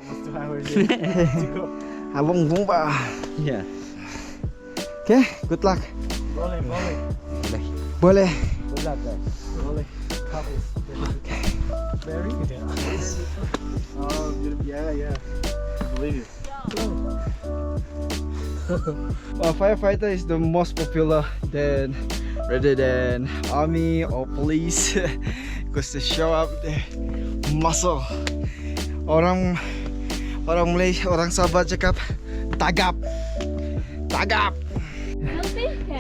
Almost 2 hours to go. Abang bomba. Yeah. Okay, good luck. Boleh. Boleh. Good luck, guys. Boleh. Copies. Very good. Oh, beautiful. Yeah. I believe it. Firefighter is the most popular rather than army or police because they show up the muscle. Orang Malaysia, orang Sabah cakap tagap.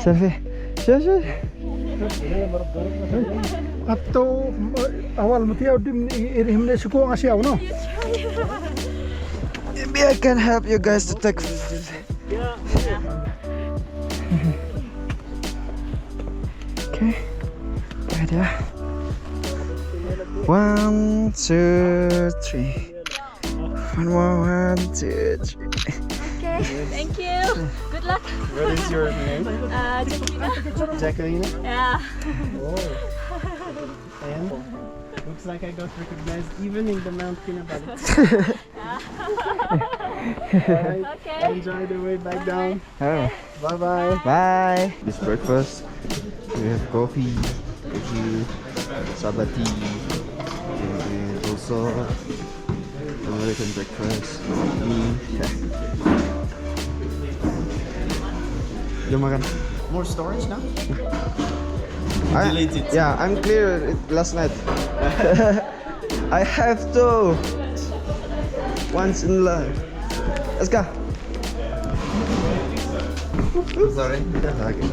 Selfie. Sure. Atau awal mati dim himne suku ngasih no. Maybe I can help you guys to take. Okay. Ada. 1, 2, 3. One more. 1, 2, 3. Okay, thank you. Good luck. What is your name? Jacqueline. Jacqueline? Yeah. Oh. And looks like I got recognized even in the Mount Kinabalu. Alright, Okay. enjoy the way back down. Oh. Bye. Bye. This breakfast, we have coffee, Sabah tea, and also American breakfast. Jom makan. More storage now? I, Deleted. yeah, I'm clear last night. I have to. Once in life. Let's go. Sorry. Lagi.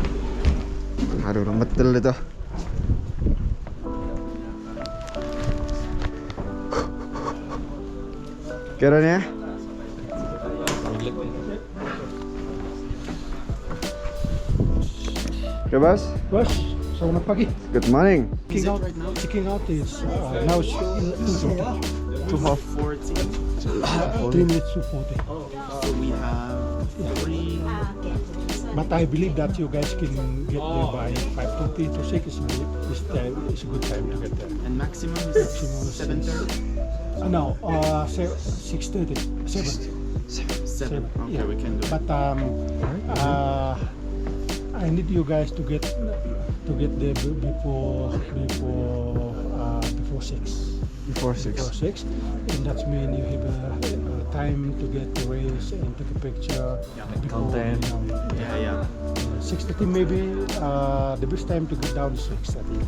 Aduh, betul itu. Kiranya? Okay, boss. Bos, selamat pagi. Good morning. Checking out is now it's 2:40. 3 minutes to 40. So we have 3. But I believe that you guys can get there by 5:30 to 6 is a good time to get there. And maximum is 7:30? No, 6:30, 7. 7. Okay, Yeah. we can do it. But I need you guys to get there before 6. Before 6. And that means you have time to get the race and take a picture. Content. Yeah. 6:30 maybe the best time to get down is 6:30.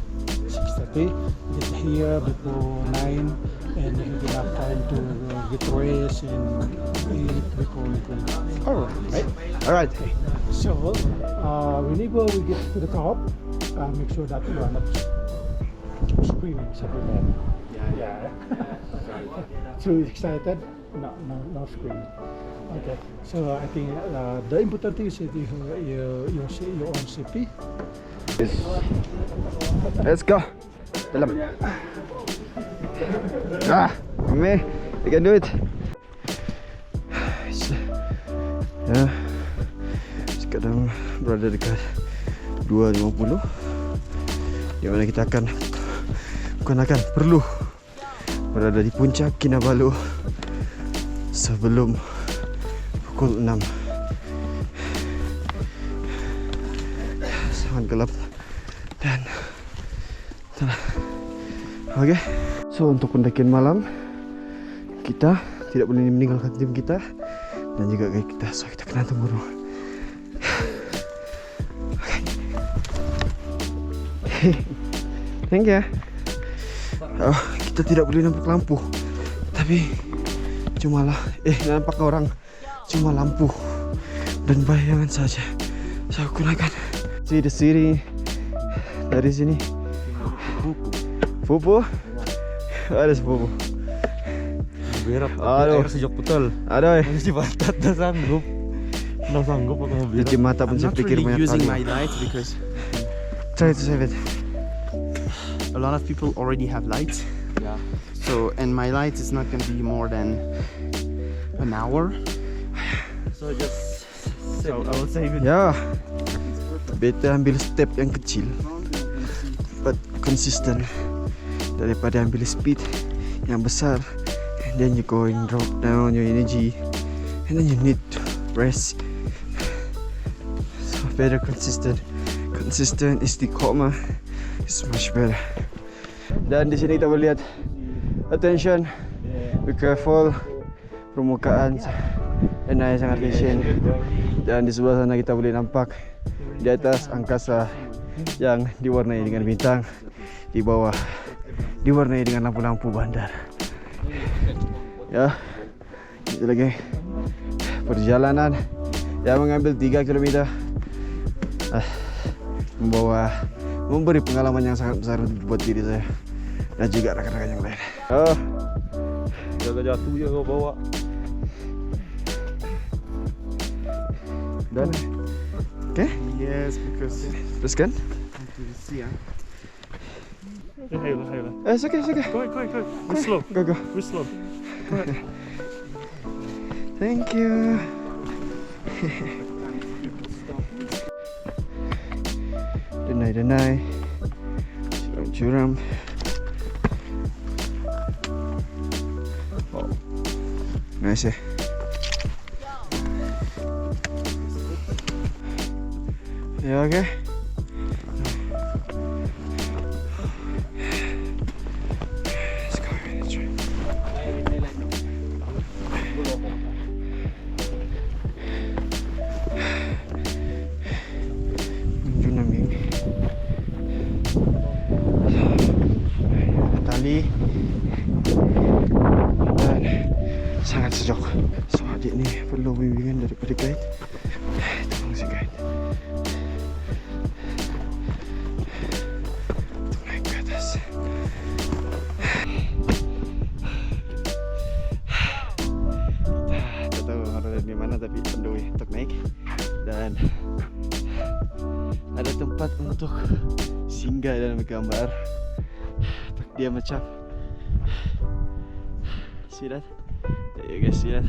6:30, get here before 9 and you have enough time to get race and eat before you go. Alright. Alright. Okay. So whenever we get to the top, make sure that you are not screaming something like that. Yeah. Too excited? No screaming. Okay. So I think the important thing is that you see your own safety. Let's go. Dalam. Kami, we can do it. Ya, sekarang berada dekat 2.50, di mana kita perlu berada di puncak Kinabalu sebelum pukul 6. Sangat gelap dan Oke. So untuk pendakian malam kita tidak boleh meninggalkan tim kita dan juga guide kita, so kita kena tunggu dulu. Oke. Thank you. Kita tidak boleh nampak lampu, tapi nampak orang cuma lampu dan bayangan saja. Saya gunakan see the city dari sini. Pupu? Ada sepupu. Berat. Aduh, sejak betul. aduh. Masih batat, dah sanggup aku mau berat. Cuci mata pun saya pikir banyak using kali. my light because Try to save it. a lot of people already have lights. Yeah. So, and my light is not gonna be more than an hour. So I will save it. Ya. Better ambil step yang kecil, but consistent daripada ambil speed yang besar and then you go and drop down your energy, and then you need to rest. So better consistent istiqomah is much better. Dan di sini kita boleh lihat, attention, be careful, permukaan danai sangat licin. Dan di sebelah sana kita boleh nampak di atas angkasa yang diwarnai dengan bintang, di bawah diwarnai dengan lampu-lampu bandar. Ya, itu lagi perjalanan yang mengambil 3 km, memberi pengalaman yang sangat besar buat diri saya dan juga rakan-rakan yang lain. Jaga jatuh je kau bawa. Dan okay? Yes, because Teruskan. to the sea. Hey. It's okay. Go. We're slow. Go. We're slow. Go ahead. Thank you. Denai, curam. Oh, nice. Yeah, okay. Let's go. Tali dan sangat sejuk. So adik ni perlu bimbingan daripada guide. Tolong si guide. Untuk naik ke atas. Kita tak tahu harus di mana, tapi perlu untuk naik. Dan ada tempat untuk singgah dan bergambar. Dia macam, see that? You guys see that?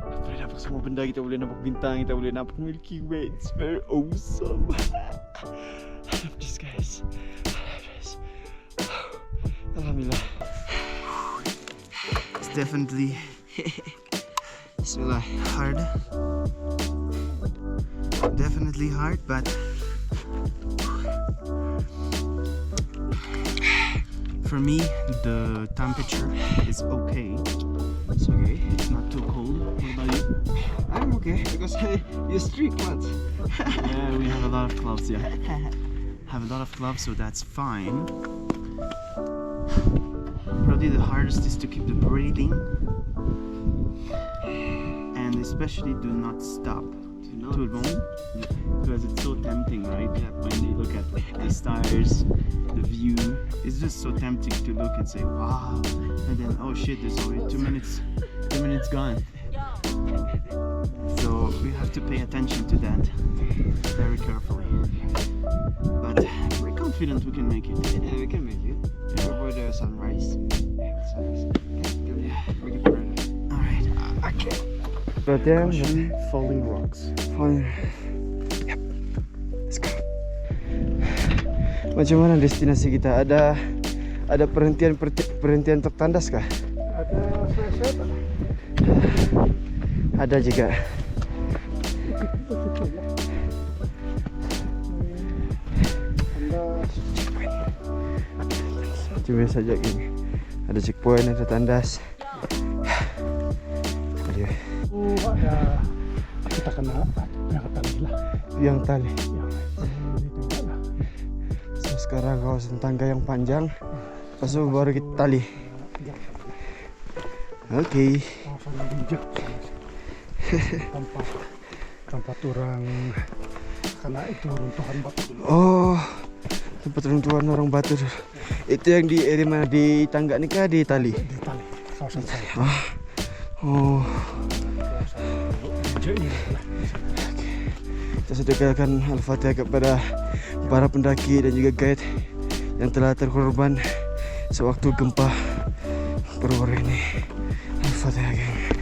Boleh nampak semua benda, kita boleh nampak bintang, kita boleh nampak Milky Way. It's very awesome. I love this, guys. I love this. Alhamdulillah. It's definitely Bismillah, hard. Definitely hard, but for me, the temperature is okay. It's okay. It's not too cold. What about you? I'm okay because I use 3 clothes. Yeah, we have a lot of clothes. Yeah, have a lot of gloves, so that's fine. Probably the hardest is to keep the breathing, and especially do not stop too long, because it's so tempting, right? Yeah, when you look at the stars, the view, it's just so tempting to look and say wow, and then oh shit, there's already 2 minutes gone. So we have to pay attention to that very carefully, but we're confident we can make it. Yeah, we can make it. Yeah. Before the sunrise. We can burn it. Alright, okay. Falling rocks. Yep. Let's go. Macam mana destinasi kita? Ada perhentian untuk tandas kah? Ada Ada juga. Coba saja gini. Ada checkpoint, ada tandas. ada kita kena yang tali lah. Yang tali. Itu enggak lah. So, sekarang kawasan tangga yang panjang. Lepas itu baru kita tali. Oke. Kawasan yang bijak. Tempat orang karena itu runtuhan batu dulu. Oh, tempat runtuhan orang batu. Itu yang di area mana, di tangga ni kah, di tali? Di tali, kawasan saya. Oh. Bijak ini lah. Kita sedekahkan Al-Fatihah kepada para pendaki dan juga guide yang telah terkorban sewaktu gempa Perwara ini. Al-Fatihah, geng.